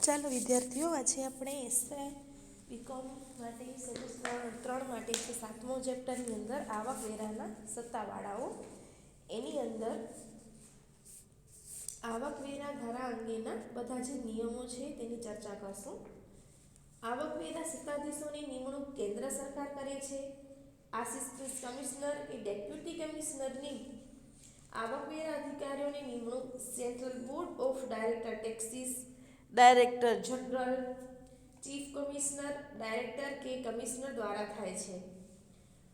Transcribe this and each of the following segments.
ચાલો વિદ્યાર્થીઓ, આજે આપણે બીકોમ માટે સેમેસ્ટર 3 માટે છે 7મો ચેપ્ટરની અંદર આવકવેરાના સત્તાવાળાઓ, એની અંદર આવકવેરા ધારા અંગેના બધા જે નિયમો છે તેની ચર્ચા કરશું. આવકવેરા સત્તાધીશોની નિમણૂક કેન્દ્ર સરકાર કરે છે. આસિસ્ટન્ટ કમિશનર કે ડેપ્યુટી કમિશનરની આવકવેરા અધિકારીઓની નિમણૂક central Board of director taxes, director general, chief commissioner, director કે કમિશનર દ્વારા થાય છે.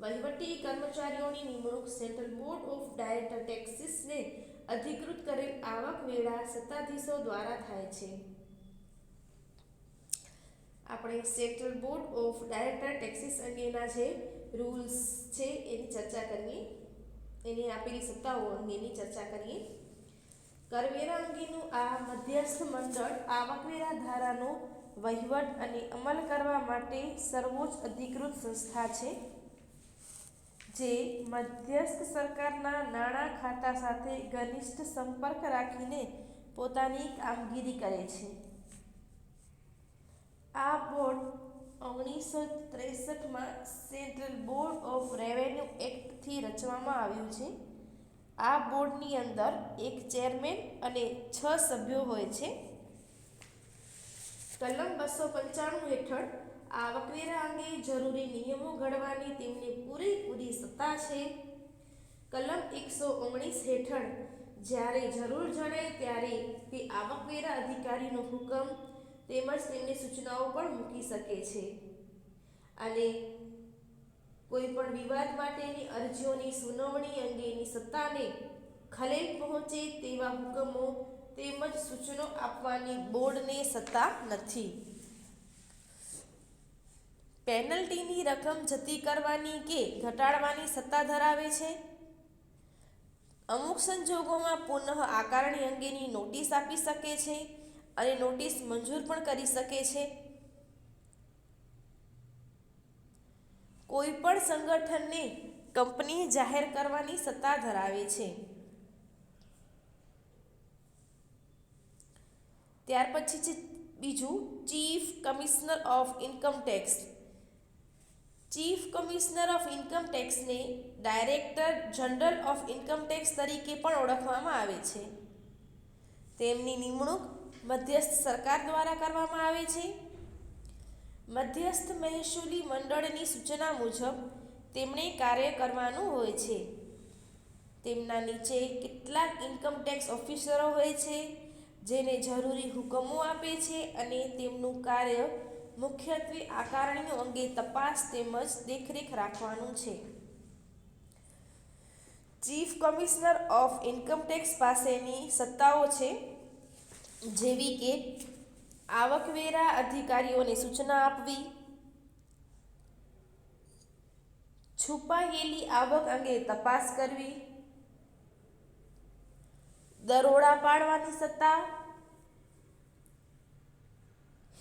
વહીવટી કર્મચારીઓની નિમણૂક સેન્ટ્રલ બોર્ડ ઓફ ડાયરેક્ટર ટેક્સીસને અધિકૃત કરેલ આવકવેરા સત્તાધીશો દ્વારા થાય છે. આપણે central Board of director taxes અંગેના જે રૂલ્સ છે એની ચર્ચા કરીએ, એની આપેલી સત્તાઓ અંગેની ચર્ચા કરીએ. કરવેરા અંગેનું આ મધ્યસ્થ મંડળ આવકવેરા ધારાનો વહીવટ અને અમલ કરવા માટે સર્વોચ્ચ અધિકૃત સંસ્થા છે, જે મધ્યસ્થ સરકારના નાણાં ખાતા સાથે ઘનિષ્ઠ સંપર્ક રાખીને પોતાની કામગીરી કરે છે. આ બોર્ડ 1963માં સેન્ટ્રલ બોર્ડ ઓફ રેવન્યુ એક્ટથી રચવામાં આવ્યું છે. આ બોર્ડની અંદર એક ચેરમેન અને 6 સભ્યો હોય છે. કલમ 295 હેઠળ આવકવેરા અંગે જરૂરી નિયમો ઘડવાની તેમને પૂરેપૂરી સત્તા છે. કલમ 119 હેઠળ જ્યારે જરૂર જણાય ત્યારે તે આવકવેરા અધિકારીનો હુકમ તેમજ તેમની સૂચનાઓ પણ મૂકી શકે છે અને કોઈ પણ વિવાદ માટેની અરજીઓની સુનાવણી અંગેની સત્તાને ખલેલ પહોંચે તેવા હુકમો તેમજ સૂચનો આપવાની બોર્ડને સત્તા નથી. પેનલ્ટીની રકમ જતી કરવાની કે ઘટાડવાની સત્તા ધરાવે છે. અમુક સંજોગોમાં પુનઃ આકારણી અંગેની નોટિસ આપી શકે છે અને નોટિસ મંજૂર પણ કરી શકે છે. કોઈ પણ સંગઠનને કંપની જાહેર કરવાની સત્તા ધરાવે છે. ત્યાર પછી છે બીજું, chief commissioner of income tax. Chief commissioner of income ટેક્સને director general of income tax તરીકે પણ ઓળખવામાં આવે છે. તેમની નિમણૂક મધ્યસ્થ સરકાર દ્વારા કરવામાં આવે છે. મધ્યસ્થ મહેસૂલી મંડળની સૂચના મુજબ તેમણે કાર્ય કરવાનું હોય છે. તેમના નીચે કેટલાક ઇન્કમ ટેક્સ ઓફિસરો હોય છે, જેને જરૂરી હુકમો આપે છે અને તેમનું કાર્ય મુખ્યત્વે આકારણીઓ અંગે તપાસ તેમજ દેખરેખ રાખવાનું છે. Chief commissioner of income tax પાસેની સત્તાઓ છે, જેવી કે આવકવેરા અધિકારીઓને સૂચના આપવી, છુપાયેલી આવક અંગે તપાસ કરવી, દરોડા પાડવાની સત્તા,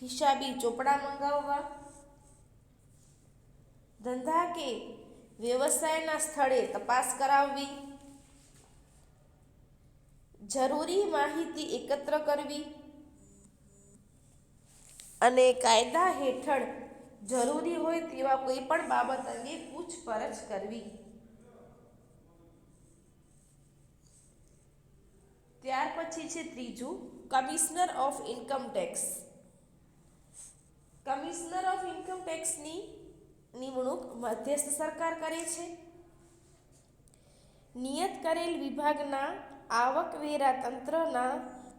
હિસાબી ચોપડા મંગાવવા, ધંધા કે વ્યવસાયના સ્થળે તપાસ કરાવવી, જરૂરી માહિતી એકત્ર કરવી અને કાયદા હેઠળ જરૂરી હોય તેવા કોઈ પણ બાબત અંગે પૂછપરછ કરવી. ત્યાર પછી છે ત્રીજું, commissioner of income tax. Commissioner of income ટેક્સની નિમણૂક મધ્યસ્થ સરકાર કરે છે. નિયત કરેલ વિભાગના આવકવેરા તંત્રના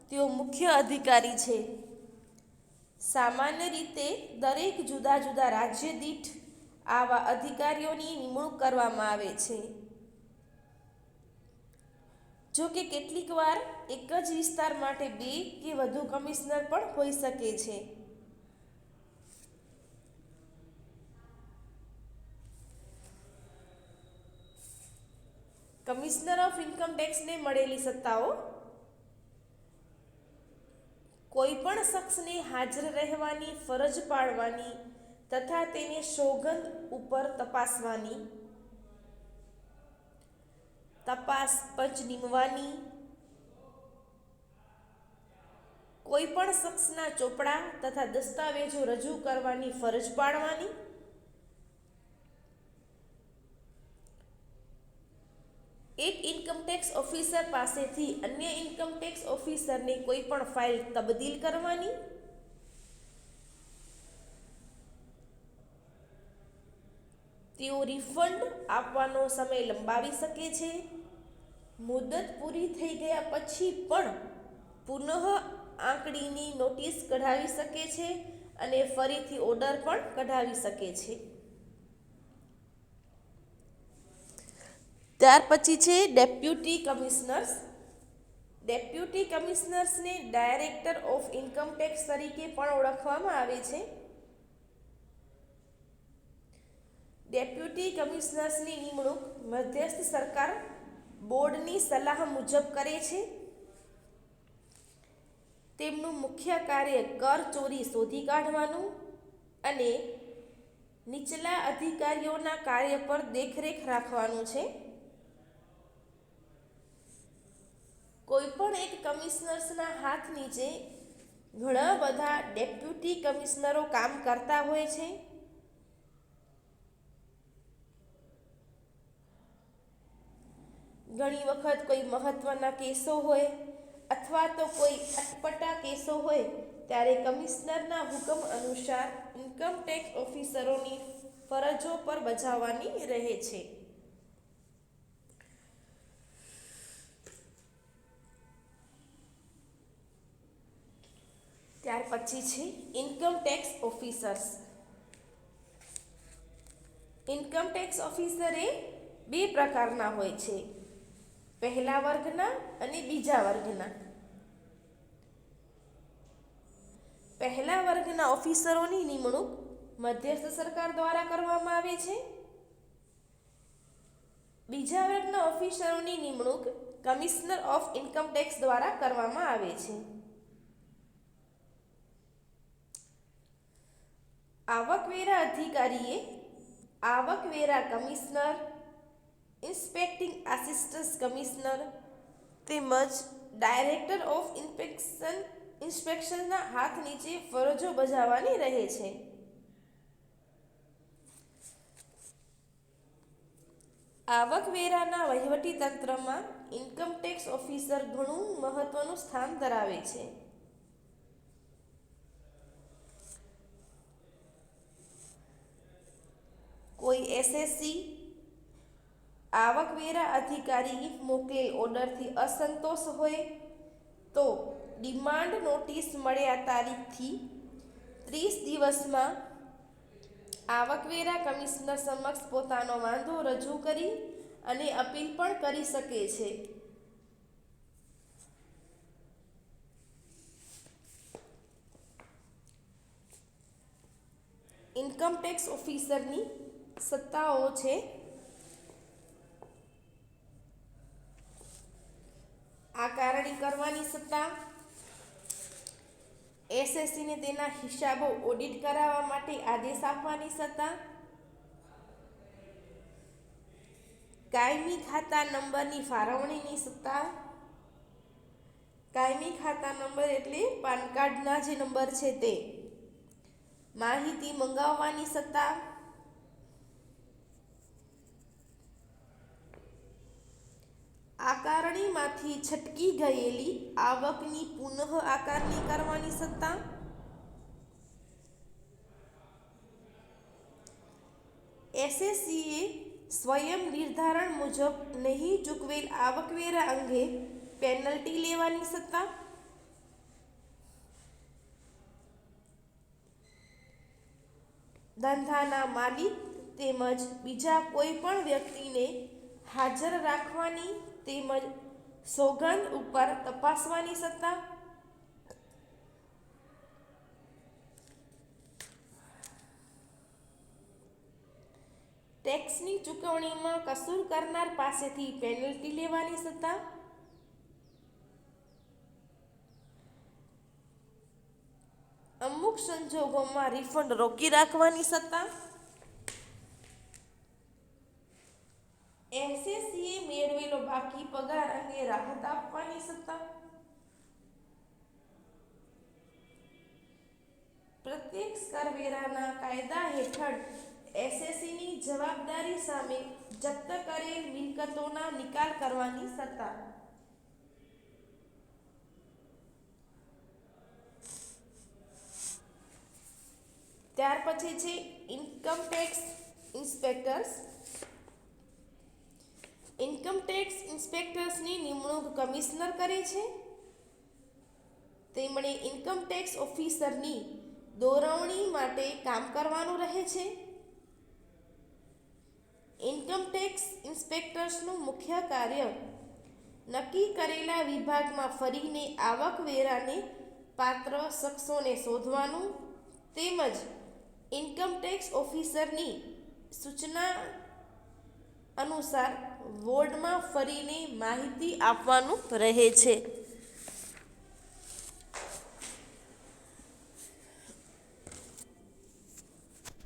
તેઓ મુખ્ય અધિકારી છે. સામાન્ય રીતે દરેક જુદા જુદા રાજ્ય દીઠ આવા અધિકારીઓની નિમણૂક કરવામાં આવે છે. જો કે કેટલીક વાર એક જ વિસ્તાર માટે 2 કે વધુ કમિશનર પણ હોઈ શકે છે. કમિશનર ઓફ ઇન્કમ ટેક્સને મળેલી સત્તાઓ: કોઈ પણ શખ્સને હાજર રહેવાની ફરજ પાડવાની તથા તેને સોગંદ ઉપર તપાસવાની, તપાસ પંચ નીમવાની, કોઈ કોઈપણ શખ્સના ચોપડા તથા દસ્તાવેજો રજૂ કરવાની ફરજ પાડવાની, એક ઇન્કમટેક્સ ઓફિસર પાસેથી અન્ય ઇન્કમટેક્સ ઓફિસરની કોઈ પણ ફાઇલ તબદીલ કરવાની, તેઓ રિફંડ આપવાનો સમય લંબાવી શકે છે, મુદત પૂરી થઈ ગયા પછી પણ પુનઃ આંકડીની નોટિસ કઢાવી શકે છે અને ફરીથી ઓર્ડર પણ કઢાવી શકે છે. ત્યાર પછી છે ડેપ્યુટી કમિશનર્સ. ડેપ્યુટી કમિશનર્સને ડાયરેક્ટર ઓફ ઇન્કમટેક્સ તરીકે પણ ઓળખવામાં આવે છે. ડેપ્યુટી કમિશનર્સની નિમણૂક મધ્યસ્થ સરકાર બોર્ડની સલાહ મુજબ કરે છે. તેમનું મુખ્ય કાર્ય કર ચોરી શોધી કાઢવાનું અને નીચલા અધિકારીઓના કાર્ય પર દેખરેખ રાખવાનું છે. કોઈપણ એક કમિશનર્સના હાથ નીચે ઘણા બધા ડેપ્યુટી કમિશનરો કામ કરતા હોય છે. ઘણી વખત કોઈ મહત્વના કેસો હોય અથવા તો કોઈ અટપટા કેસો હોય ત્યારે કમિશનરના હુકમ અનુસાર ઇન્કમટેક્સ ઓફિસરોની ફરજો પર બજાવવાની રહે છે. ત્યાર પછી છે ઇન્કમટેક્સ ઓફિસર્સ. ઇન્કમટેક્સ ઓફિસર એ બે પ્રકારના હોય છે, પહેલા વર્ગના અને બીજા વર્ગના. પહેલા વર્ગના ઓફિસરોની નિમણૂક મધ્યસ્થ સરકાર દ્વારા કરવામાં આવે છે. બીજા વર્ગના ઓફિસરોની નિમણૂક કમિશનર ઓફ ઇન્કમટેક્સ દ્વારા કરવામાં આવે છે. આવકવેરા અધિકારીએ આવકવેરા કમિશનર, ઇન્સ્પેક્ટિંગ આસિસ્ટન્ટ કમિશનર તેમજ ડાયરેક્ટર ઓફ ઇન્સ્પેક્શનના હાથ નીચે ફરજો બજાવવાની રહે છે. આવકવેરાના વહીવટી તંત્રમાં ઇન્કમટેક્સ ઓફિસર ઘણું મહત્વનું સ્થાન ધરાવે છે. કોઈ એસએસસી આવકવેરા અધિકારી મોકલેલ ઓર્ડરથી અસંતોષ હોય તો ડિમાન્ડ નોટિસ મળ્યા તારીખથી 30 દિવસમાં આવકવેરા કમિશનર સમક્ષ પોતાનો વાંધો રજૂ કરી અને અપીલ પણ કરી શકે છે. ઇન્કમટેક્સ ઓફિસરની સત્તાઓ છે આકારણી કરવાની સત્તા, એસએસસીને તેના હિસાબો ઓડિટ કરાવવા માટે આદેશ આપવાની સત્તા, કાયમી ખાતા નંબરની ફાળવણીની સત્તા. કાયમી ખાતા નંબર એટલે પાન કાર્ડના જે નંબર છે તે. માહિતી મંગાવવાની સત્તા, આકારણીમાંથી છટકી ગયેલી આવકની પુનઃ આકારણી કરવાની સત્તા, એસએસસીએ સ્વયં નિર્ધારણ મુજબ નહીં ચૂકવેલ આવકવેરા અંગે પેનલ્ટી લેવાની સત્તા, ધંધાના માલિક તેમજ બીજા કોઈ પણ વ્યક્તિને હાજર રાખવાની તેમજ સોગંદ ઉપર તપાસવાની સત્તા, ટેક્સની ચૂકવણીમાં કસૂર કરનાર પાસેથી પેનલ્ટી લેવાની સત્તા, અમુક સંજોગોમાં રિફંડ રોકી રાખવાની સત્તા, એસએસસીએ મેળવેલો બાકી પગાર અંગે રાહત આપવાની સત્તા, પ્રત્યક્ષ કરવેરાના કાયદા હેઠળ એસએસસીની જવાબદારી સામે જપ્ત કરેલ મિલકતોના નિકાલ કરવાની સત્તા. ત્યાર પછી છે ઇન્કમટેક્સ ઇન્સ્પેક્ટર્સ. ઇન્કમટેક્સ ઇન્સ્પેક્ટર્સની નિમણૂક કમિશનર કરે છે. તેમણે ઇન્કમટેક્સ ઓફિસરની દોરવણી માટે કામ કરવાનું રહે છે. ઇન્કમટેક્સ ઇન્સ્પેક્ટર્સનું મુખ્ય કાર્ય નક્કી કરેલા વિભાગમાં ફરીને આવકવેરાને પાત્ર શખ્સોને શોધવાનું તેમજ ઇન્કમટેક્સ ઓફિસરની સૂચના અનુસાર વોર્ડમાં ફરીને માહિતી આપવાનું રહે છે.